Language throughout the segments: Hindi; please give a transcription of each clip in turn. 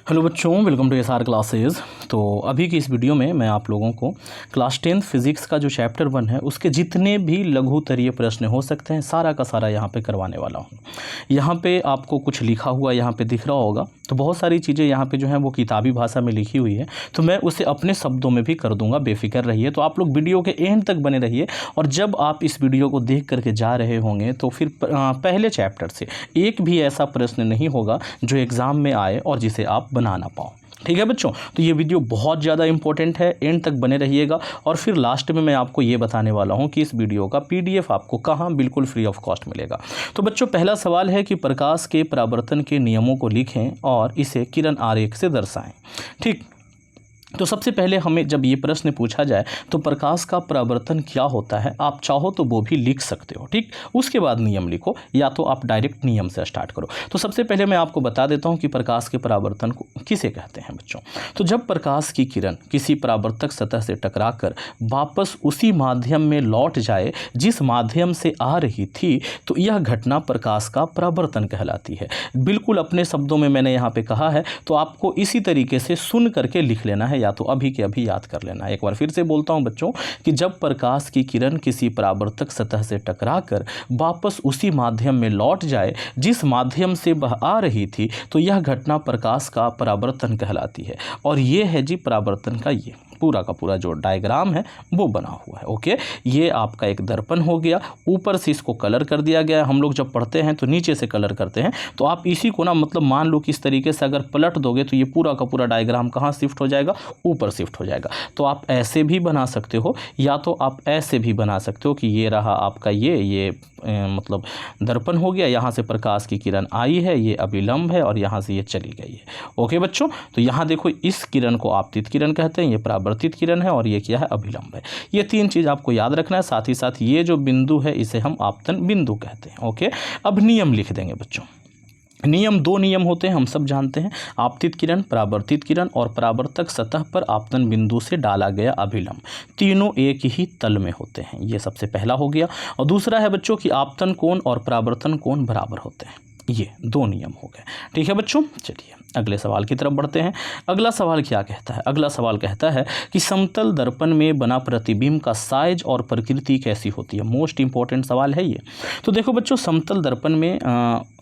हेलो बच्चों, वेलकम टू एसआर क्लासेस। तो अभी की इस वीडियो में मैं आप लोगों को क्लास 10 फिज़िक्स का जो चैप्टर 1 है उसके जितने भी लघुतरीय प्रश्न हो सकते हैं सारा का सारा यहाँ पे करवाने वाला हूँ। यहाँ पे आपको कुछ लिखा हुआ यहाँ पे दिख रहा होगा, तो बहुत सारी चीज़ें यहाँ पे जो हैं वो किताबी भाषा में लिखी हुई है, तो मैं उसे अपने शब्दों में भी कर दूँगा, बेफिक्र रहिए। तो आप लोग वीडियो के एंड तक बने रहिए, और जब आप इस वीडियो को देख करके जा रहे होंगे तो फिर पहले चैप्टर से एक भी ऐसा प्रश्न नहीं होगा जो एग्ज़ाम में आए और जिसे आप बना ना पाओ। ठीक है बच्चों, तो ये वीडियो बहुत ज़्यादा इंपॉर्टेंट है, एंड तक बने रहिएगा। और फिर लास्ट में मैं आपको ये बताने वाला हूँ कि इस वीडियो का पीडीएफ आपको कहाँ बिल्कुल फ्री ऑफ कॉस्ट मिलेगा। तो बच्चों, पहला सवाल है कि प्रकाश के परावर्तन के नियमों को लिखें और इसे किरण आरेख से दर्शाएं। ठीक, तो सबसे पहले हमें जब ये प्रश्न पूछा जाए तो प्रकाश का परावर्तन क्या होता है, आप चाहो तो वो भी लिख सकते हो। ठीक, उसके बाद नियम लिखो, या तो आप डायरेक्ट नियम से स्टार्ट करो। तो सबसे पहले मैं आपको बता देता हूँ कि प्रकाश के परावर्तन को किसे कहते हैं बच्चों। तो जब प्रकाश की किरण किसी परावर्तक सतह से टकराकर वापस उसी माध्यम में लौट जाए जिस माध्यम से आ रही थी, तो यह घटना प्रकाश का परावर्तन कहलाती है। बिल्कुल अपने शब्दों में मैंने यहाँ पे कहा है, तो आपको इसी तरीके से सुन करके लिख लेना है, या तो अभी के अभी याद कर लेना है। एक बार फिर से बोलता हूं बच्चों कि जब प्रकाश की किरण किसी परावर्तक सतह से टकराकर वापस उसी माध्यम में लौट जाए जिस माध्यम से वह आ रही थी, तो यह घटना प्रकाश का परावर्तन कहलाती है। और ये है जी परावर्तन का ये पूरा का पूरा जो डायग्राम है वो बना हुआ है। ओके, ये आपका एक दर्पण हो गया, ऊपर से इसको कलर कर दिया गया है। हम लोग जब पढ़ते हैं तो नीचे से कलर करते हैं, तो आप इसी को ना मतलब मान लो कि इस तरीके से अगर पलट दोगे तो ये पूरा का पूरा डायग्राम कहाँ शिफ्ट हो जाएगा, ऊपर शिफ्ट हो जाएगा। तो आप ऐसे भी बना सकते हो, या तो आप ऐसे भी बना सकते हो कि ये रहा आपका ये मतलब दर्पण हो गया, यहाँ से प्रकाश की किरण आई है, ये अभिलंब है, और यहाँ से ये चली गई है। ओके बच्चों, तो यहाँ देखो इस किरण को आपतित किरण कहते हैं, ये परावर्तित किरण है, और ये क्या है, अभिलंब है। ये तीन चीज़ आपको याद रखना है। साथ ही साथ ये जो बिंदु है इसे हम आपतन बिंदु कहते हैं। ओके, अब नियम लिख देंगे बच्चों। नियम, दो नियम होते हैं, हम सब जानते हैं, आपतित किरण, परावर्तित किरण, और परावर्तक सतह पर आपतन बिंदु से डाला गया अभिलंब, तीनों एक ही तल में होते हैं। ये सबसे पहला हो गया। और दूसरा है बच्चों कि आपतन कोण और परावर्तन कोण बराबर होते हैं। ये दो नियम हो गए। ठीक है बच्चों, चलिए अगले सवाल की तरफ बढ़ते हैं। अगला सवाल क्या कहता है? अगला सवाल कहता है कि समतल दर्पण में बना प्रतिबिंब का साइज और प्रकृति कैसी होती है। मोस्ट इंपॉर्टेंट सवाल है ये। तो देखो बच्चों, समतल दर्पण में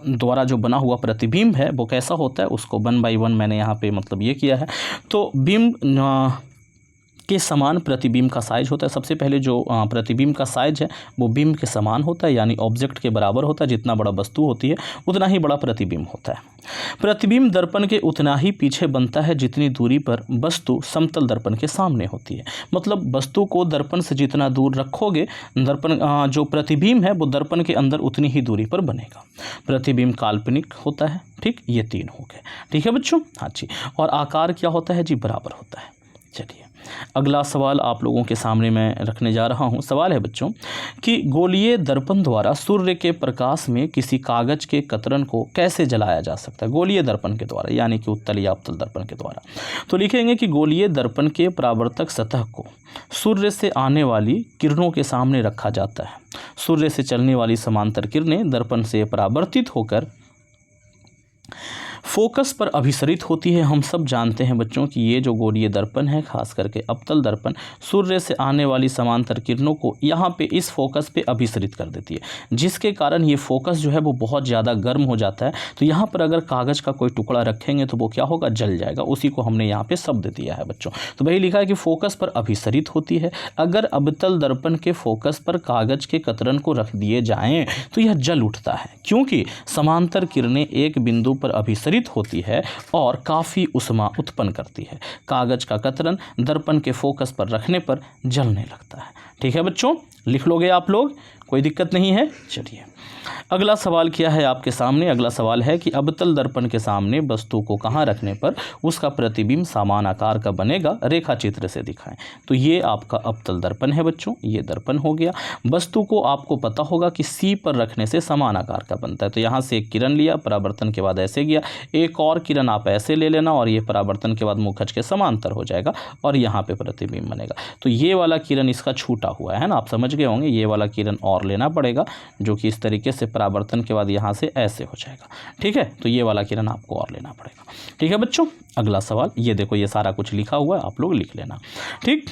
द्वारा जो बना हुआ प्रतिबिंब है वो कैसा होता है, उसको 1 बाई 1 मैंने यहाँ पे मतलब ये किया है। तो बिंब के समान प्रतिबिंब का साइज होता है। सबसे पहले जो प्रतिबिंब का साइज है वो बिंब के समान होता है, यानी ऑब्जेक्ट के बराबर होता है। जितना बड़ा वस्तु होती है उतना ही बड़ा प्रतिबिंब होता है। प्रतिबिंब दर्पण के उतना ही पीछे बनता है जितनी दूरी पर वस्तु समतल दर्पण के सामने होती है। मतलब वस्तु को दर्पण से जितना दूर रखोगे, दर्पण जो प्रतिबिंब है वो दर्पण के अंदर उतनी ही दूरी पर बनेगा। प्रतिबिंब काल्पनिक होता है। ठीक, ये तीन हो गए। ठीक है बच्चों, हाँ जी। और आकार क्या होता है जी, बराबर होता है। चलिए अगला सवाल आप लोगों के सामने मैं रखने जा रहा हूं। सवाल है बच्चों कि गोलीय दर्पण द्वारा सूर्य के प्रकाश में किसी कागज के कतरन को कैसे जलाया जा सकता है। गोलीय दर्पण के द्वारा, यानी कि उत्तल या अवतल दर्पण के द्वारा। तो लिखेंगे कि गोलीय दर्पण के परावर्तक सतह को सूर्य से आने वाली किरणों के सामने रखा जाता है। सूर्य से चलने वाली समांतर किरणें दर्पण से परावर्तित होकर फोकस पर अभिसरित होती है। हम सब जानते हैं बच्चों कि ये जो गोलीय दर्पण है, खास करके अवतल दर्पण, सूर्य से आने वाली समांतर किरणों को यहाँ पे इस फोकस पे अभिसरित कर देती है, जिसके कारण ये फोकस जो है वो बहुत ज़्यादा गर्म हो जाता है। तो यहाँ पर अगर कागज़ का कोई टुकड़ा रखेंगे तो वो क्या होगा, जल जाएगा। उसी को हमने यहाँ पे शब्द दिया है बच्चों। तो वही लिखा है कि फोकस पर अभिसरित होती है। अगर अवतल दर्पण के फोकस पर कागज़ के कतरन को रख दिए जाएँ तो यह जल उठता है, क्योंकि समांतर किरणें एक बिंदु पर अभिसरित होती है और काफ़ी उष्मा उत्पन्न करती है। कागज का कतरन दर्पण के फोकस पर रखने पर जलने लगता है। ठीक है बच्चों, लिख लोगे आप लोग, कोई दिक्कत नहीं है। चलिए अगला सवाल क्या है आपके सामने। अगला सवाल है कि अवतल दर्पण के सामने वस्तु को कहाँ रखने पर उसका प्रतिबिंब समान आकार का बनेगा, रेखा चित्र से दिखाएं। तो ये आपका अवतल दर्पण है बच्चों, ये दर्पण हो गया। वस्तु को आपको पता होगा कि सी पर रखने से समान आकार का बनता है। तो यहाँ से एक किरण लिया, परावर्तन के बाद ऐसे गया, एक और किरण आप ऐसे ले लेना, और ये परावर्तन के बाद मुखज के समांतर हो जाएगा, और यहाँ पे प्रतिबिंब बनेगा। तो ये वाला किरण इसका छूटा हुआ है ना, आप समझ गए होंगे। ये वाला किरण और लेना पड़ेगा, जो कि इस तरीके से परावर्तन के बाद यहाँ से ऐसे हो जाएगा। ठीक है, तो ये वाला किरण आपको और लेना पड़ेगा। ठीक है बच्चों, अगला सवाल, ये देखो ये सारा कुछ लिखा हुआ है, आप लोग लिख लेना। ठीक,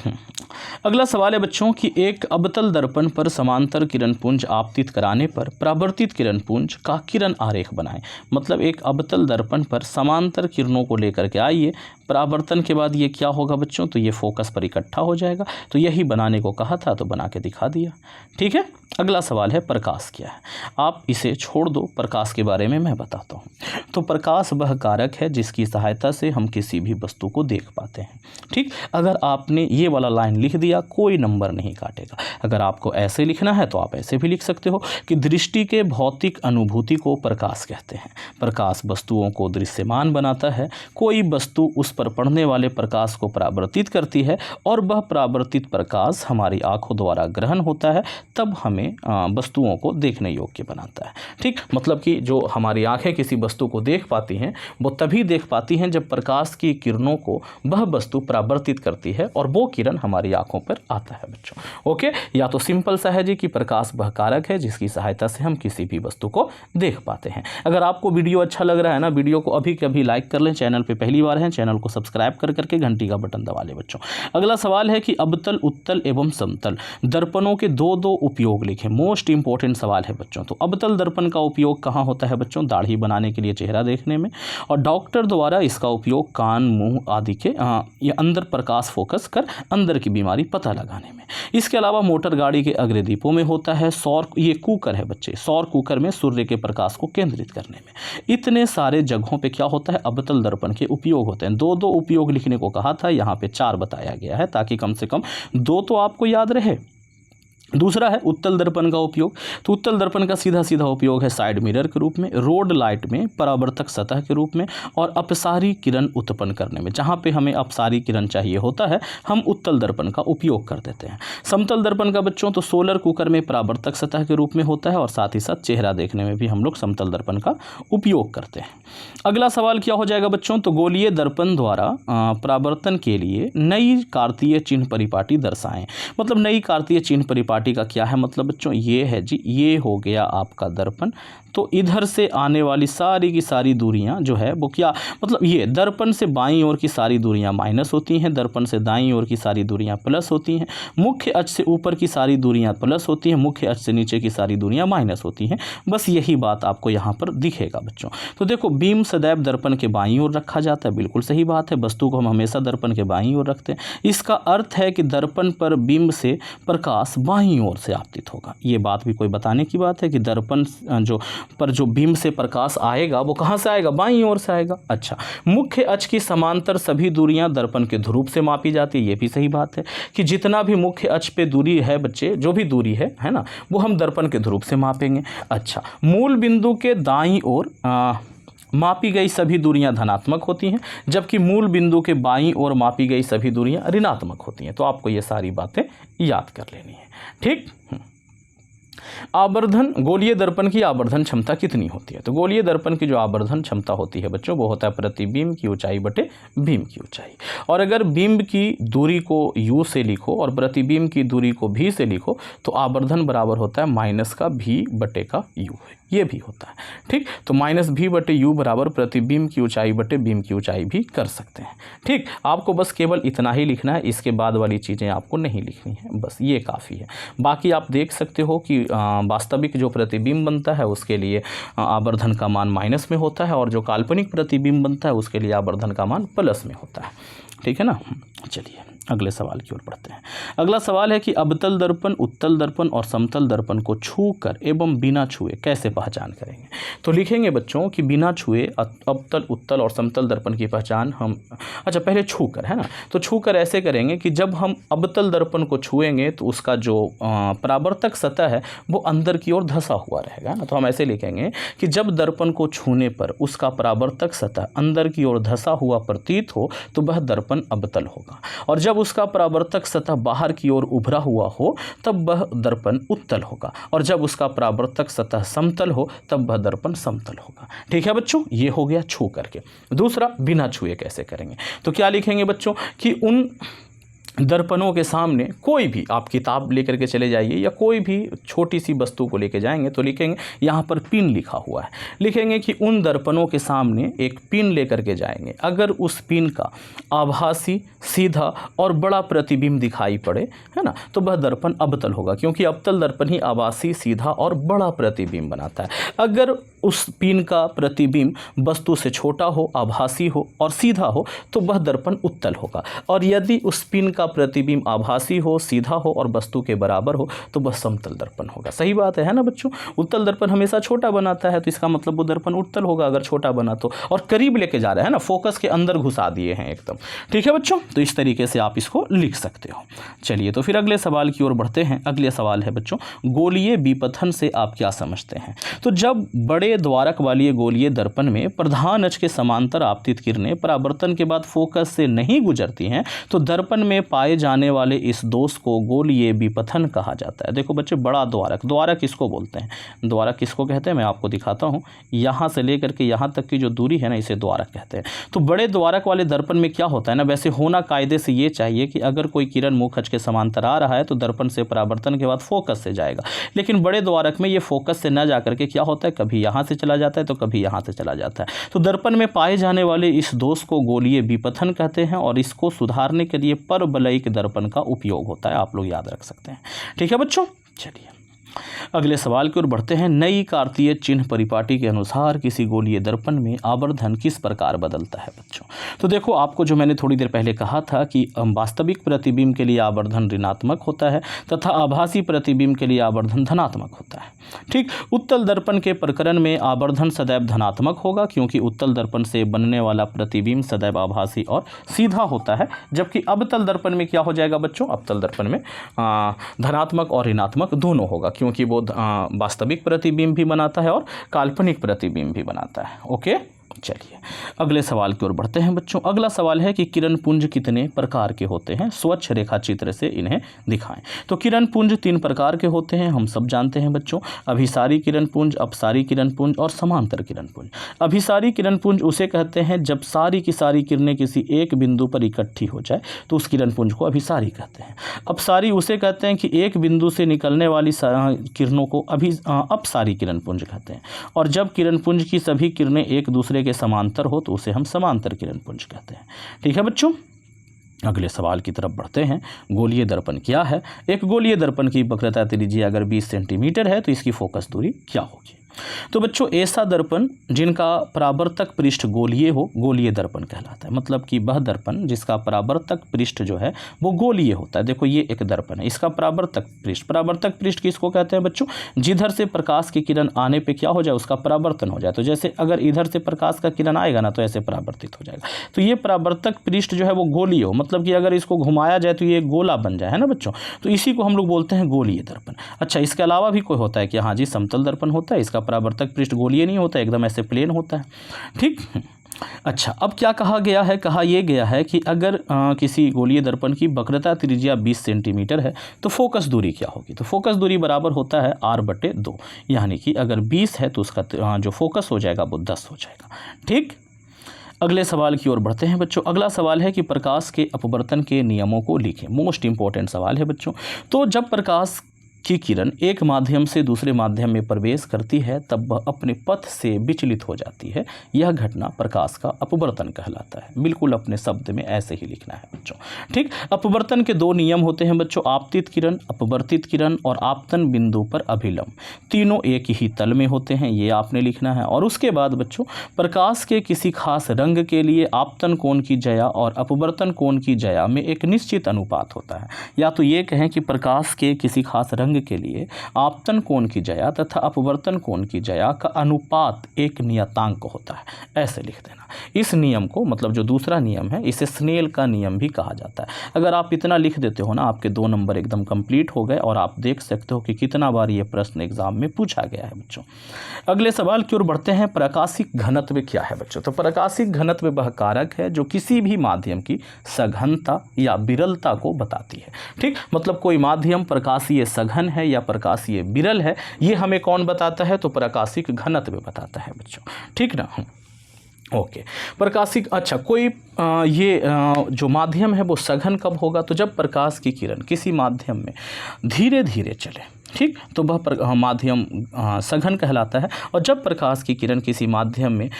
अगला सवाल है बच्चों कि एक अवतल दर्पण पर समांतर किरण पुंज आपतित कराने पर परावर्तित किरण पुंज का किरण आरेख बनाएं। मतलब एक अवतल दर्पण पर समांतर किरणों को लेकर के आइए, परावर्तन के बाद ये क्या होगा बच्चों, तो ये फोकस पर इकट्ठा हो जाएगा। तो यही बनाने को कहा था, तो बना के दिखा दिया। ठीक है, अगला सवाल है प्रकाश क्या है। आप इसे छोड़ दो, प्रकाश के बारे में मैं बताता हूँ। तो प्रकाश वह कारक है जिसकी सहायता से हम किसी भी वस्तु को देख पाते हैं। ठीक, अगर आपने ये वाला लाइन लिख दिया, कोई नंबर नहीं काटेगा। अगर आपको ऐसे लिखना है तो आप ऐसे भी लिख सकते हो कि दृष्टि के भौतिक अनुभूति को प्रकाश कहते हैं। प्रकाश वस्तुओं को दृश्यमान बनाता है। कोई वस्तु उस पर पड़ने वाले प्रकाश को परावर्तित करती है और वह परावर्तित प्रकाश हमारी आंखों द्वारा ग्रहण होता है, तब हमें वस्तुओं को देखने योग्य बनाता है। ठीक, मतलब कि जो हमारी आंखें किसी वस्तु को देख पाती हैं, वो तभी देख पाती हैं जब प्रकाश की किरणों को वह वस्तु परावर्तित करती है और वो किरण हमारी आंखों पर आता है बच्चों। ओके, या तो सिंपल सा है जी कि प्रकाश वह कारक है जिसकी सहायता से हम किसी भी वस्तु को देख पाते हैं। अगर आपको वीडियो अच्छा लग रहा है ना, वीडियो को अभी के अभी लाइक कर लें। चैनल पे पहली बार है, चैनल को सब्सक्राइब कर करके घंटी का बटन दबा लें बच्चों। अगला सवाल है कि अवतल, उत्तल एवं समतल दर्पणों के दो उपयोग लिखें। मोस्ट इंपॉर्टेंट सवाल है बच्चों। तो अवतल दर्पण का उपयोग कहाँ होता है बच्चों, दाढ़ी बनाने के लिए, चेहरा देखने में, और डॉक्टर द्वारा इसका उपयोग कान, मुंह आदि के अंदर प्रकाश फोकस कर अंदर की बीमारी पता लगाने में। इसके अलावा मोटर गाड़ी के अग्रदीपों में होता है। सौर, ये कुकर है बच्चे, सौर कुकर में सूर्य के प्रकाश को केंद्रित करने में। इतने सारे जगहों पे क्या होता है, अवतल दर्पण के उपयोग होते हैं। दो उपयोग लिखने को कहा था, यहाँ पे 4 बताया गया है, ताकि कम से कम 2 तो आपको याद रहे। दूसरा है उत्तल दर्पण का उपयोग। तो उत्तल दर्पण का सीधा सीधा उपयोग है साइड मिरर के रूप में, रोड लाइट में परावर्तक सतह के रूप में, और अपसारी किरण उत्पन्न करने में। जहाँ पे हमें अपसारी किरण चाहिए होता है, हम उत्तल दर्पण का उपयोग कर देते हैं। समतल दर्पण का बच्चों, तो सोलर कुकर में परावर्तक सतह के रूप में होता है, और साथ ही साथ चेहरा देखने में भी हम लोग समतल दर्पण का उपयोग करते हैं। अगला सवाल क्या हो जाएगा बच्चों, तो गोलीय दर्पण द्वारा परावर्तन के लिए नई कार्तीय चिन्ह परिपाटी दर्शाएं। मतलब नई कार्तीय चिन्ह परिपाटी का क्या है मतलब बच्चों, ये है जी, ये हो गया आपका दर्पण। तो इधर से आने वाली सारी की सारी दूरियां जो है वो क्या, मतलब ये दर्पण से बाईं ओर की सारी दूरियां माइनस होती हैं, दर्पण से दाईं ओर की सारी दूरियां प्लस होती हैं, मुख्य अक्ष से ऊपर की सारी दूरियां प्लस होती हैं, मुख्य अक्ष से नीचे की सारी दूरियां माइनस होती हैं। बस यही बात आपको यहाँ पर दिखेगा बच्चों। तो देखो, बीम सदैव दर्पण के बाईं ओर रखा जाता है, बिल्कुल सही बात है। वस्तु को हम हमेशा दर्पण के बाईं ओर रखते हैं। इसका अर्थ है कि दर्पण पर बिंब से प्रकाश बाईं ओर से आपतित होगा। ये बात भी कोई बताने की बात है कि दर्पण जो बिंब से प्रकाश आएगा वो कहाँ से आएगा, बाईं ओर से आएगा। अच्छा, मुख्य अक्ष की समांतर सभी दूरियां दर्पण के ध्रुव से मापी जाती है। ये भी सही बात है कि जितना भी मुख्य अक्ष पे दूरी है बच्चे, जो भी दूरी है ना, वो हम दर्पण के ध्रुव से मापेंगे। अच्छा, मूल बिंदु के दाईं ओर मापी गई सभी दूरियां धनात्मक होती हैं, जबकि मूल बिंदु के बाईं ओर मापी गई सभी दूरियां ऋणात्मक होती हैं। तो आपको ये सारी बातें याद कर लेनी है। ठीक, आवर्धन, गोलीय दर्पण की आवर्धन क्षमता कितनी होती है। तो गोलीय दर्पण की जो आवर्धन क्षमता होती है बच्चों, वो होता है प्रतिबिंब की ऊंचाई बटे बिंब की ऊंचाई। और अगर बिंब की दूरी को u से लिखो और प्रतिबिंब की दूरी को v से लिखो, तो आवर्धन बराबर होता है माइनस का v बटे का u है, ये भी होता है। ठीक, तो माइनस v बटे u बराबर प्रतिबिंब की ऊंचाई बटे बिंब की ऊंचाई भी कर सकते हैं। ठीक, आपको बस केवल इतना ही लिखना है, इसके बाद वाली चीज़ें आपको नहीं लिखनी है, बस ये काफ़ी है। बाकी आप देख सकते हो कि वास्तविक जो प्रतिबिंब बनता है उसके लिए आवर्धन का मान माइनस में होता है, और जो काल्पनिक प्रतिबिंब बनता है उसके लिए आवर्धन का मान प्लस में होता है। ठीक है ना। चलिए अगले सवाल की ओर बढ़ते हैं। अगला सवाल है कि अवतल दर्पण, उत्तल दर्पण और समतल दर्पण को छूकर एवं बिना छुए कैसे पहचान करेंगे। तो लिखेंगे बच्चों कि बिना छुए अवतल, उत्तल और समतल दर्पण की पहचान हम, अच्छा पहले छूकर, है ना। तो छूकर ऐसे करेंगे कि जब हम अवतल दर्पण को छुएंगे तो उसका जो परावर्तक सतह है वो अंदर की ओर धंसा हुआ रहेगा ना। तो हम ऐसे लिखेंगे कि जब दर्पण को छूने पर उसका परावर्तक सतह अंदर की ओर धंसा हुआ प्रतीत हो तो वह दर्पण अवतल होगा, और जब उसका परावर्तक सतह बाहर की ओर उभरा हुआ हो तब वह दर्पण उत्तल होगा, और जब उसका परावर्तक सतह समतल हो तब वह दर्पण समतल होगा। ठीक है बच्चों, ये हो गया छू करके। दूसरा, बिना छुए कैसे करेंगे। तो क्या लिखेंगे बच्चों कि उन दर्पणों के सामने कोई भी आप किताब लेकर के चले जाइए या कोई भी छोटी सी वस्तु को लेके जाएंगे तो लिखेंगे यहाँ पर पिन लिखा हुआ है, लिखेंगे कि उन दर्पणों के सामने एक पिन लेकर के जाएंगे, अगर उस पिन का आभासी, सीधा और बड़ा प्रतिबिंब दिखाई पड़े, है ना, तो वह दर्पण अवतल होगा, क्योंकि अवतल दर्पण ही आभासी, सीधा और बड़ा प्रतिबिंब बनाता है। अगर उस पिन का प्रतिबिंब वस्तु से छोटा हो, आभासी हो और सीधा हो तो वह दर्पण उत्तल होगा, और यदि उस पिन का प्रतिबिंब आभासी हो, सीधा हो और वस्तु के बराबर हो तो वह समतल दर्पण होगा। सही बात है ना बच्चों? उत्तल दर्पण हमेशा छोटा बनाता है, तो इसका मतलब वो दर्पण उत्तल होगा अगर छोटा बना तो, और करीब लेके जा रहा है ना, फोकस के अंदर घुसा दिए हैं एकदम। ठीक है बच्चों, तो इस तरीके से आप इसको लिख सकते हो। चलिए तो फिर अगले सवाल की ओर बढ़ते हैं। अगले सवाल है बच्चों, गोलीय विपथन से आप क्या समझते हैं? तो जब बड़े द्वारक वाली गोलीय दर्पण में प्रधान अक्ष के समांतर आपतित किरणें परावर्तन के बाद फोकस से नहीं गुजरती हैं तो दर्पण में पाए जाने वाले इस दोष को गोलीय विपथन कहा जाता है। देखो बच्चे, बड़ा द्वारक, द्वारक किसको बोलते हैं, द्वारक किसको कहते हैं मैं आपको दिखाता हूँ। यहाँ से लेकर के यहाँ तक की जो दूरी है ना, इसे द्वारक कहते हैं। तो बड़े द्वारक वाले दर्पण में क्या होता है ना, वैसे होना कायदे से ये चाहिए कि अगर कोई किरण मुख अक्ष के समांतर आ रहा है तो दर्पण से परावर्तन के बाद फोकस से जाएगा, लेकिन बड़े द्वारक में ये फोकस से न जाकर के क्या होता है, कभी यहाँ से चला जाता है तो कभी यहाँ से चला जाता है। तो दर्पण में पाए जाने वाले इस दोष को गोलीय विपथन कहते हैं, और इसको सुधारने के लिए परवलयिक दर्पण का उपयोग होता है, आप लोग याद रख सकते हैं। ठीक है बच्चों, चलिए अगले सवाल की ओर बढ़ते हैं। नई कार्तीय चिन्ह परिपाटी के अनुसार किसी गोलीय दर्पण में आवर्धन किस प्रकार बदलता है बच्चों? तो देखो, आपको जो मैंने थोड़ी देर पहले कहा था कि वास्तविक प्रतिबिंब के लिए आवर्धन ऋणात्मक होता है तथा आभासी प्रतिबिंब के लिए आवर्धन धनात्मक होता है। ठीक, उत्तल दर्पण के प्रकरण में आवर्धन सदैव धनात्मक होगा, क्योंकि उत्तल दर्पण से बनने वाला प्रतिबिंब सदैव आभासी और सीधा होता है, जबकि अवतल दर्पण में क्या हो जाएगा बच्चों, अवतल दर्पण में धनात्मक और ऋणात्मक दोनों होगा, क्योंकि वो वास्तविक प्रतिबिंब भी बनाता है और काल्पनिक प्रतिबिंब भी बनाता है। ओके, चलिए अगले सवाल की ओर बढ़ते हैं बच्चों। अगला सवाल है कि किरण पुंज कितने प्रकार के होते हैं, स्वच्छ रेखा चित्र से इन्हें दिखाएं। तो किरण पुंज 3 प्रकार के होते हैं, हम सब जानते हैं बच्चों, अभिसारी किरण पुंज, अपसारी किरण पुंज और समांतर किरण पुंज। अभिसारी किरण पुंज उसे कहते हैं जब सारी की सारी किरणें किसी एक बिंदु पर इकट्ठी हो जाए तो उस किरण पुंज को अभिसारी कहते हैं। अपसारी उसे कहते हैं कि एक बिंदु से निकलने वाली किरणों को अपसारी किरण पुंज कहते हैं, और जब किरण पुंज की सभी किरणें एक दूसरे के समांतर हो तो उसे हम समांतर किरण पुंज कहते हैं। ठीक है बच्चों, अगले सवाल की तरफ बढ़ते हैं। गोलीय दर्पण क्या है? एक गोलीय दर्पण की वक्रता त्रिज्या अगर 20 सेंटीमीटर है तो इसकी फोकस दूरी क्या होगी? तो बच्चों, ऐसा दर्पण जिनका परावर्तक पृष्ठ गोलीय हो गोलीय दर्पण कहलाता है। मतलब कि वह दर्पण जिसका परावर्तक पृष्ठ जो है वो गोलीय होता है। देखो, ये एक दर्पण है, इसका परावर्तक पृष्ठ किसको कहते हैं बच्चों? जिधर से प्रकाश की किरण आने पे क्या हो जाए, उसका परावर्तन हो जाए। तो जैसे अगर इधर से प्रकाश का किरण आएगा ना तो ऐसे परावर्तित हो जाएगा। तो ये परावर्तक पृष्ठ जो है वो गोलीय हो, मतलब कि अगर इसको घुमाया जाए तो ये गोला बन जाए, है ना बच्चों। तो इसी को हम लोग बोलते हैं गोलीय दर्पण। अच्छा, इसके अलावा भी कोई होता है कि हाँ जी, समतल दर्पण होता है, इसका परावर्तक पृष्ठ गोलीय नहीं होता, एकदम ऐसे प्लेन होता है। ठीक, अच्छा, अब क्या कहा गया है? कहा यह गया है कि अगर किसी गोलीय दर्पण की वक्रता त्रिज्या 20 सेंटीमीटर है तो फोकस दूरी क्या होगी? तो फोकस दूरी बराबर होता है r/2, यानी कि अगर 20 है तो उसका जो फोकस हो जाएगा वो 10 हो जाएगा। ठीक, अगले सवाल की ओर बढ़ते हैं बच्चों। अगला सवाल है कि प्रकाश के अपवर्तन के नियमों को लिखें। मोस्ट इंपॉर्टेंट सवाल है बच्चों। तो जब प्रकाश की किरण एक माध्यम से दूसरे माध्यम में प्रवेश करती है तब वह अपने पथ से विचलित हो जाती है। यह घटना प्रकाश का अपवर्तन कहलाता है। बिल्कुल अपने शब्द में ऐसे ही लिखना है बच्चों। ठीक, अपवर्तन के 2 नियम होते हैं बच्चों, आपतित किरण, अपवर्तित किरण और आपतन बिंदु पर अभिलंब। तीनों एक ही तल में होते हैं, ये आपने लिखना है। और उसके बाद बच्चों, प्रकाश के किसी खास रंग के लिए आपतन कोण की ज्या और अपवर्तन कोण की ज्या में एक निश्चित अनुपात होता है। या तो ये कहें कि प्रकाश के किसी खास रंग के लिए आपतन कोण की ज्या तथा अपवर्तन कोण की ज्या का अनुपात एक नियतांक होता है, ऐसे लिख देना। इस नियम को, मतलब जो दूसरा नियम है, इसे स्नेल का नियम भी कहा जाता है। अगर आप इतना लिख देते हो ना, आपके 2 नंबर एकदम कंप्लीट हो गए, और आप देख सकते हो कि कितना बार ये प्रश्न एग्जाम में पूछा गया है बच्चों। अगले सवाल की ओर बढ़ते हैं। प्रकाशिक घनत्व क्या है बच्चों? तो प्रकाशिक घनत्व वह कारक है जो किसी भी माध्यम की सघनता या विरलता को बताती है। ठीक, मतलब कोई माध्यम प्रकाशीय सघन है या प्रकाशीय विरल है, ये हमें कौन बताता है? तो प्रकाशिक घनत्व बताता है बच्चों। ठीक ना। ओके। प्रकाशिक, अच्छा, कोई ये जो माध्यम है वो सघन कब होगा? तो जब प्रकाश की किरण किसी माध्यम में धीरे धीरे चले, ठीक, तो वह माध्यम सघन कहलाता है। और जब प्रकाश की किरण किसी माध्यम में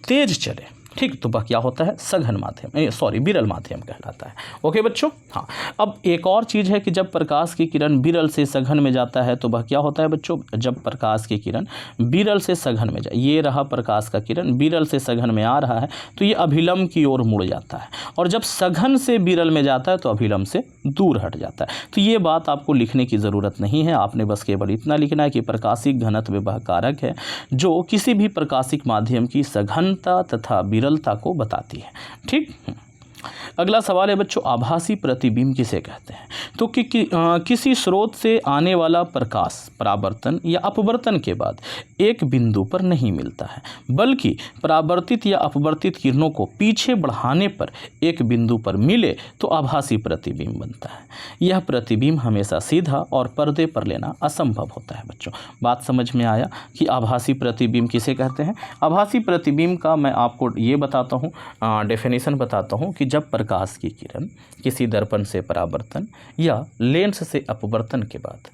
तेज चले, ठीक, तो वह क्या होता है? सघन माध्यम, सॉरी, विरल माध्यम कहलाता है। ओके बच्चों। हाँ, अब एक और चीज़ है कि जब प्रकाश की किरण विरल से सघन में जाता है तो वह क्या होता है बच्चों? जब प्रकाश की किरण विरल से सघन में जाए, ये रहा प्रकाश का किरण विरल से सघन में आ रहा है तो ये अभिलंब की ओर मुड़ जाता है, और जब सघन से विरल में जाता है तो अभिलंब से दूर हट जाता है। तो ये बात आपको लिखने की ज़रूरत नहीं है, आपने बस केवल इतना लिखना है कि प्रकाशिक घनत्व वह कारक है जो किसी भी प्रकाशिक माध्यम की सघनता तथा विरलता को बताती है, ठीक। अगला सवाल है बच्चों, आभासी प्रतिबिंब किसे कहते हैं? तो किसी स्रोत से आने वाला प्रकाश परावर्तन या अपवर्तन के बाद एक बिंदु पर नहीं मिलता है, बल्कि परावर्तित या अपवर्तित किरणों को पीछे बढ़ाने पर एक बिंदु पर मिले तो आभासी प्रतिबिंब बनता है। यह प्रतिबिंब हमेशा सीधा और पर्दे पर लेना असंभव होता है। बच्चों, बात समझ में आया कि आभासी प्रतिबिंब किसे कहते हैं? आभासी प्रतिबिंब का मैं आपको ये बताता हूँ, डेफिनेशन बताता हूँ कि जब प्रकाश की किरण किसी दर्पण से परावर्तन या लेंस से अपवर्तन के बाद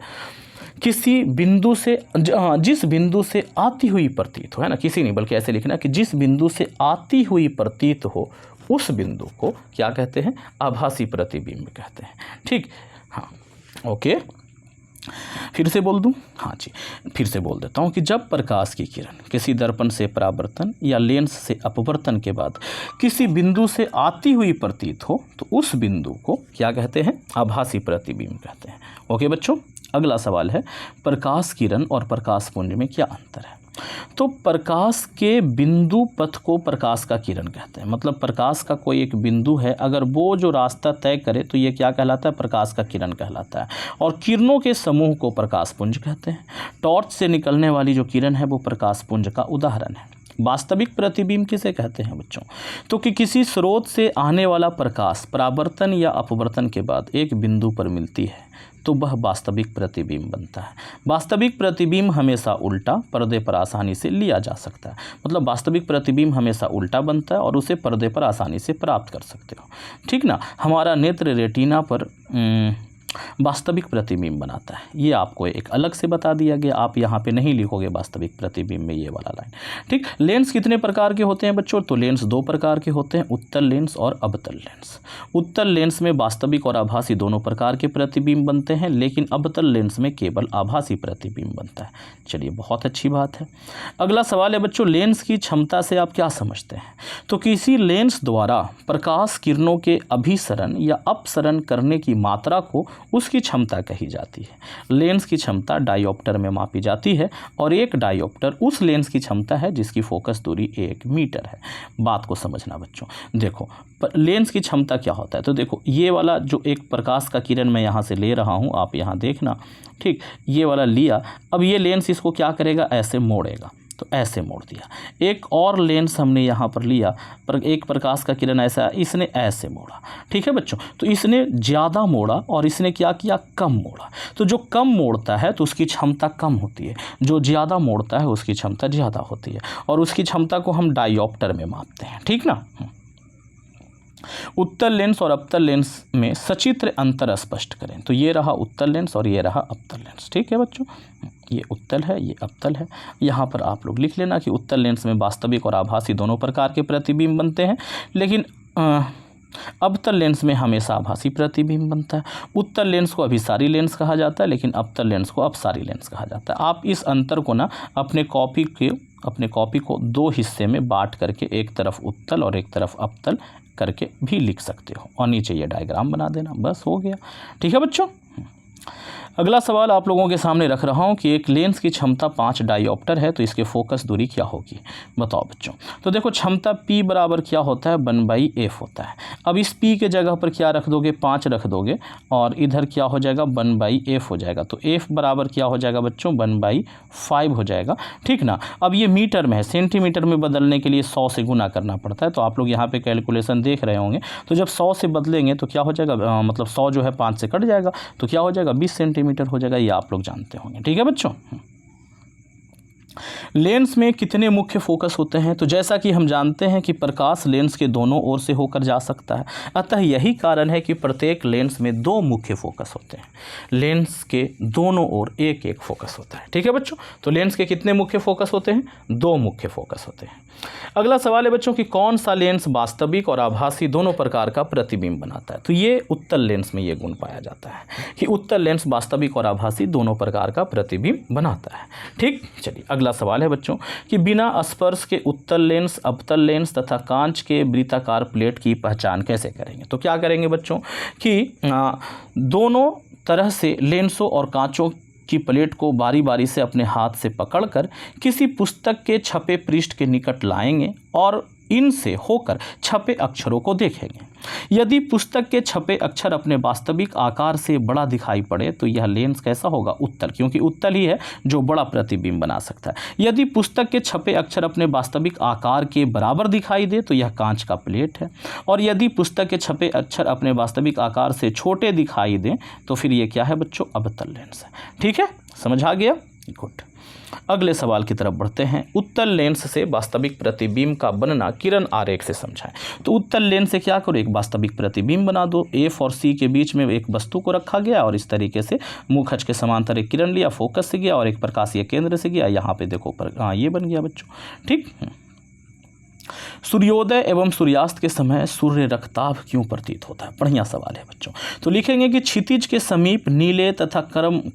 किसी बिंदु से, जिस बिंदु से आती हुई प्रतीत हो, है ना, किसी नहीं बल्कि ऐसे लिखना कि जिस बिंदु से आती हुई प्रतीत हो उस बिंदु को क्या कहते हैं? आभासी प्रतिबिंब कहते हैं, ठीक। हाँ, ओके, फिर से बोल दूं? हाँ जी, फिर से बोल देता हूँ कि जब प्रकाश की किरण किसी दर्पण से परावर्तन या लेंस से अपवर्तन के बाद किसी बिंदु से आती हुई प्रतीत हो तो उस बिंदु को क्या कहते हैं? आभासी प्रतिबिंब कहते हैं। ओके बच्चों, अगला सवाल है, प्रकाश किरण और प्रकाश पुंज में क्या अंतर है? तो प्रकाश के बिंदु पथ को प्रकाश का किरण कहते हैं। मतलब प्रकाश का कोई एक बिंदु है, अगर वो जो रास्ता तय करे तो ये क्या कहलाता है? प्रकाश का किरण कहलाता है। और किरणों के समूह को प्रकाश पुंज कहते हैं। टॉर्च से निकलने वाली जो किरण है वो प्रकाश पुंज का उदाहरण है। वास्तविक प्रतिबिंब किसे कहते हैं बच्चों? तो कि किसी स्रोत से आने वाला प्रकाश परावर्तन या अपवर्तन के बाद एक बिंदु पर मिलती है तो वह वास्तविक प्रतिबिंब बनता है। वास्तविक प्रतिबिंब हमेशा उल्टा पर्दे पर आसानी से लिया जा सकता है। मतलब वास्तविक प्रतिबिंब हमेशा उल्टा बनता है और उसे पर्दे पर आसानी से प्राप्त कर सकते हो, ठीक ना। हमारा नेत्र रेटिना पर वास्तविक प्रतिबिंब बनाता है, ये आपको एक अलग से बता दिया गया। आप यहाँ पे नहीं लिखोगे वास्तविक प्रतिबिंब में ये वाला लाइन, ठीक। लेंस कितने प्रकार के होते हैं बच्चों? तो लेंस दो प्रकार के होते हैं, उत्तल लेंस और अवतल लेंस। उत्तल लेंस में वास्तविक और आभासी दोनों प्रकार के प्रतिबिंब बनते हैं, लेकिन अवतल लेंस में केवल आभासी प्रतिबिंब बनता है। चलिए, बहुत अच्छी बात है। अगला सवाल है बच्चों, लेंस की क्षमता से आप क्या समझते हैं? तो किसी लेंस द्वारा प्रकाश किरणों के अभिसरण या अपसरण करने की मात्रा को उसकी क्षमता कही जाती है। लेंस की क्षमता डायोप्टर में मापी जाती है और एक डायोप्टर उस लेंस की क्षमता है जिसकी फोकस दूरी 1 मीटर है। बात को समझना बच्चों, देखो लेंस की क्षमता क्या होता है। तो देखो, ये वाला जो एक प्रकाश का किरण मैं यहाँ से ले रहा हूँ, आप यहाँ देखना, ठीक, ये वाला लिया। अब ये लेंस इसको क्या करेगा? ऐसे मोड़ेगा, तो ऐसे मोड़ दिया। एक और लेंस हमने यहाँ पर लिया, पर एक प्रकाश का किरण ऐसा, इसने ऐसे मोड़ा, ठीक है बच्चों। तो इसने ज़्यादा मोड़ा और इसने क्या किया? कम मोड़ा। तो जो कम मोड़ता है तो उसकी क्षमता कम होती है, जो ज़्यादा मोड़ता है उसकी क्षमता ज़्यादा होती है, और उसकी क्षमता को हम डायोप्टर में मापते हैं, ठीक ना। उत्तल लेंस और अवतल लेंस में सचित्र अंतर स्पष्ट करें। तो ये रहा उत्तल लेंस और ये रहा अवतल लेंस, ठीक है बच्चों। ये उत्तल है, ये अवतल है। यहाँ पर आप लोग लिख लेना कि उत्तल लेंस में वास्तविक और आभासी दोनों प्रकार के प्रतिबिंब बनते हैं, लेकिन अवतल लेंस में हमेशा आभासी प्रतिबिंब बनता है। उत्तल लेंस को अभिसारी लेंस कहा जाता है, लेकिन अवतल लेंस को अपसारी लेंस कहा जाता है। आप इस अंतर को ना अपने कॉपी को दो हिस्से में बांट करके एक तरफ उत्तल और एक तरफ अवतल करके भी लिख सकते हो, और नीचे ये डायग्राम बना देना, बस हो गया, ठीक है बच्चों। अगला सवाल आप लोगों के सामने रख रहा हूँ कि एक लेंस की क्षमता 5 डायोप्टर है तो इसके फोकस दूरी क्या होगी? बताओ बच्चों। तो देखो, क्षमता P बराबर क्या होता है? 1/f होता है। अब इस P के जगह पर क्या रख दोगे? 5 रख दोगे, और इधर क्या हो जाएगा? 1/f हो जाएगा। तो f बराबर क्या हो जाएगा बच्चों? 1/5 हो जाएगा, ठीक ना। अब ये मीटर में है, सेंटीमीटर में बदलने के लिए 100 से गुना करना पड़ता है। तो आप लोग यहाँ पे कैलकुलेशन देख रहे होंगे, तो जब 100 से बदलेंगे तो क्या हो जाएगा? मतलब 100 जो है 5 से कट जाएगा, तो क्या हो जाएगा? 20 सेंटीमीटर हो जाएगा। ये आप लोग जानते होंगे, ठीक है बच्चों। लेंस में कितने मुख्य फोकस होते हैं? तो जैसा कि हम जानते हैं कि प्रकाश लेंस के दोनों ओर से होकर जा सकता है, अतः यही कारण है कि प्रत्येक लेंस में दो मुख्य फोकस होते हैं। लेंस के दोनों ओर एक एक फोकस होता है। ठीक है बच्चों, तो लेंस के कितने मुख्य फोकस होते हैं? दो मुख्य फोकस होते हैं। अगला सवाल है बच्चों कि कौन सा लेंस वास्तविक और आभासी दोनों प्रकार का प्रतिबिंब बनाता है? तो ये उत्तल लेंस में ये गुण पाया जाता है कि उत्तल लेंस वास्तविक और आभासी दोनों प्रकार का प्रतिबिंब बनाता है। ठीक, चलिए अगला सवाल है बच्चों कि बिना स्पर्श के उत्तल लेंस, अवतल लेंस तथा कांच के वृत्ताकार प्लेट की पहचान कैसे करेंगे? तो क्या करेंगे बच्चों कि दोनों तरह से लेंसों और कांचों की प्लेट को बारी बारी से अपने हाथ से पकड़कर किसी पुस्तक के छपे पृष्ठ के निकट लाएंगे और इनसे होकर छपे अक्षरों को देखेंगे। यदि पुस्तक के छपे अक्षर अपने वास्तविक आकार से बड़ा दिखाई पड़े तो यह लेंस कैसा होगा? उत्तल, क्योंकि उत्तल ही है जो बड़ा प्रतिबिंब बना सकता है। यदि पुस्तक के छपे अक्षर अपने वास्तविक आकार के बराबर दिखाई दे तो यह कांच का प्लेट है, और यदि पुस्तक के छपे अक्षर अपने वास्तविक आकार से छोटे दिखाई दें तो फिर ये क्या है बच्चों? अवतल लेंस है। ठीक है, समझ आ गया? गुड। अगले सवाल की तरफ बढ़ते हैं। उत्तल लेंस से वास्तविक प्रतिबिंब का बनना किरण आरेख से समझाएं। तो उत्तल लेंस से क्या करो? एक वास्तविक प्रतिबिंब बना दो। एफ और सी के बीच में एक वस्तु को रखा गया और इस तरीके से मुखच के समांतर एक किरण लिया, फोकस से गया और एक प्रकाशीय केंद्र से गया। यहाँ पे देखो ये बन गया बच्चों। ठीक, सूर्योदय एवं सूर्यास्त के समय सूर्य रक्ताभ क्यों प्रतीत होता है? बढ़िया सवाल है बच्चों। तो लिखेंगे कि क्षितिज के समीप नीले तथा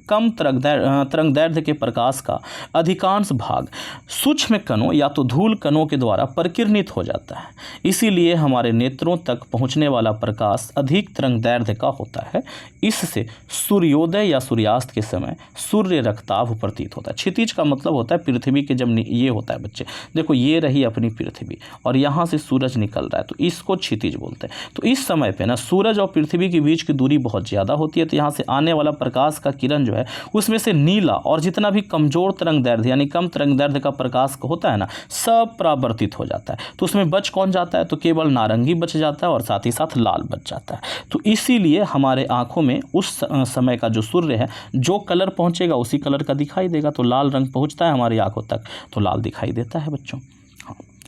कम तरंगदैर्ध्य के प्रकाश का अधिकांश भाग सूक्ष्म कणों या तो धूल कणों के द्वारा परिकिरणित हो जाता है, इसीलिए हमारे नेत्रों तक पहुंचने वाला प्रकाश अधिक तरंगदैर्ध्य का होता है। इससे सूर्योदय या सूर्यास्त के समय सूर्य रक्ताभ प्रतीत होता है। क्षितिज का मतलब होता है पृथ्वी के जब ये होता है बच्चे, देखो ये रही अपनी पृथ्वी और यहाँ से सूरज निकल रहा है तो इसको क्षितिज बोलते हैं। तो इस समय पे ना सूरज और पृथ्वी के बीच की दूरी बहुत ज़्यादा होती है, तो यहाँ से आने वाला प्रकाश का किरण जो है उसमें से नीला और जितना भी कमजोर तरंगदैर्ध्य यानी कम तरंगदैर्ध्य का प्रकाश होता है ना, सब परावर्तित हो जाता है। तो उसमें बच कौन जाता है? तो केवल नारंगी बच जाता है और साथ ही साथ लाल बच जाता है। तो इसीलिए हमारे आँखों में उस समय का जो सूर्य है जो कलर पहुँचेगा उसी कलर का दिखाई देगा। तो लाल रंग पहुँचता है हमारी आँखों तक तो लाल दिखाई देता है बच्चों।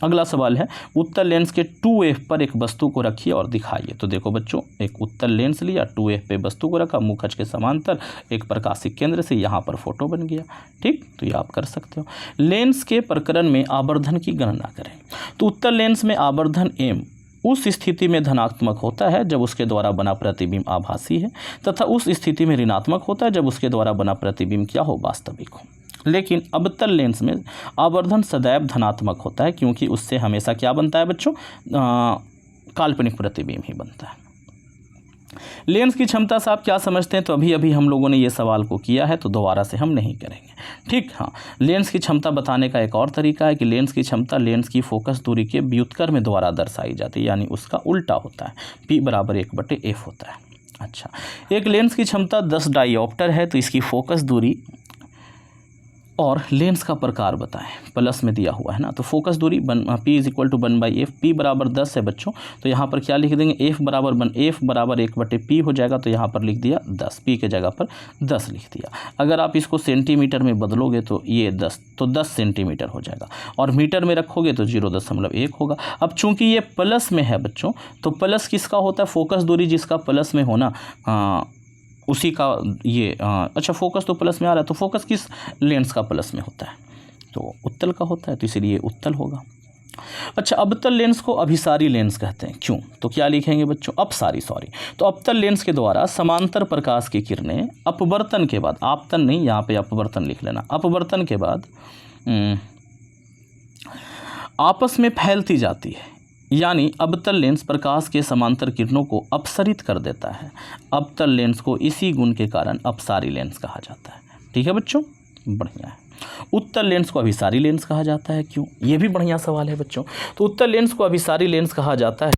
अगला सवाल है उत्तल लेंस के 2F पर एक वस्तु को रखिए और दिखाइए। तो देखो बच्चों, एक उत्तल लेंस लिया, 2F पे वस्तु को रखा, मुखच के समांतर एक प्रकाशिक केंद्र से, यहाँ पर फोटो बन गया। ठीक, तो ये आप कर सकते हो। लेंस के प्रकरण में आवर्धन की गणना करें। तो उत्तल लेंस में आवर्धन m उस स्थिति में धनात्मक होता है जब उसके द्वारा बना प्रतिबिंब आभासी है, तथा उस स्थिति में ऋणात्मक होता है जब उसके द्वारा बना प्रतिबिंब क्या हो? वास्तविक हो। लेकिन अवतल लेंस में आवर्धन सदैव धनात्मक होता है, क्योंकि उससे हमेशा क्या बनता है बच्चों? काल्पनिक प्रतिबिंब ही बनता है। लेंस की क्षमता से आप क्या समझते हैं? तो अभी अभी हम लोगों ने ये सवाल को किया है तो दोबारा से हम नहीं करेंगे। ठीक, हाँ, लेंस की क्षमता बताने का एक और तरीका है कि लेंस की क्षमता लेंस की फोकस दूरी के व्युत्क्रम द्वारा दर्शाई जाती है, यानी उसका उल्टा होता है। P = 1/F होता है। अच्छा, एक लेंस की क्षमता 10 डायोप्टर है तो इसकी फोकस दूरी और लेंस का प्रकार बताएं, प्लस में दिया हुआ है ना। तो फोकस दूरी P = 1/F, P = 10 है बच्चों। तो यहाँ पर क्या लिख देंगे? F = 1/P हो जाएगा, तो यहाँ पर लिख दिया 10, P के जगह पर 10 लिख दिया। अगर आप इसको सेंटीमीटर में बदलोगे तो ये 10, तो 10 सेंटीमीटर हो जाएगा, और मीटर में रखोगे तो 0.1 होगा। अब चूंकि ये प्लस में है बच्चों, तो प्लस किसका होता है? फोकस दूरी जिसका प्लस में होना उसी का ये अच्छा, फोकस तो प्लस में आ रहा है, तो फोकस किस लेंस का प्लस में होता है? तो उत्तल का होता है, तो इसलिए उत्तल होगा। अच्छा, अवतल लेंस को अभिसारी लेंस कहते हैं, क्यों? तो क्या लिखेंगे बच्चों? अपसारी, सॉरी। तो अवतल लेंस के द्वारा समांतर प्रकाश की किरणें अपवर्तन के बाद, आपतन नहीं, यहाँ पे अपवर्तन लिख लेना, अपवर्तन के बाद आपस में फैलती जाती है, यानी अवतल लेंस प्रकाश के समांतर किरणों को अपसरित कर देता है। अवतल लेंस को इसी गुण के कारण अपसारी लेंस कहा जाता है। ठीक है बच्चों, बढ़िया है। उत्तल लेंस को अभिसारी लेंस कहा जाता है, क्यों? ये भी बढ़िया सवाल है बच्चों। तो उत्तल लेंस को अभिसारी लेंस कहा जाता है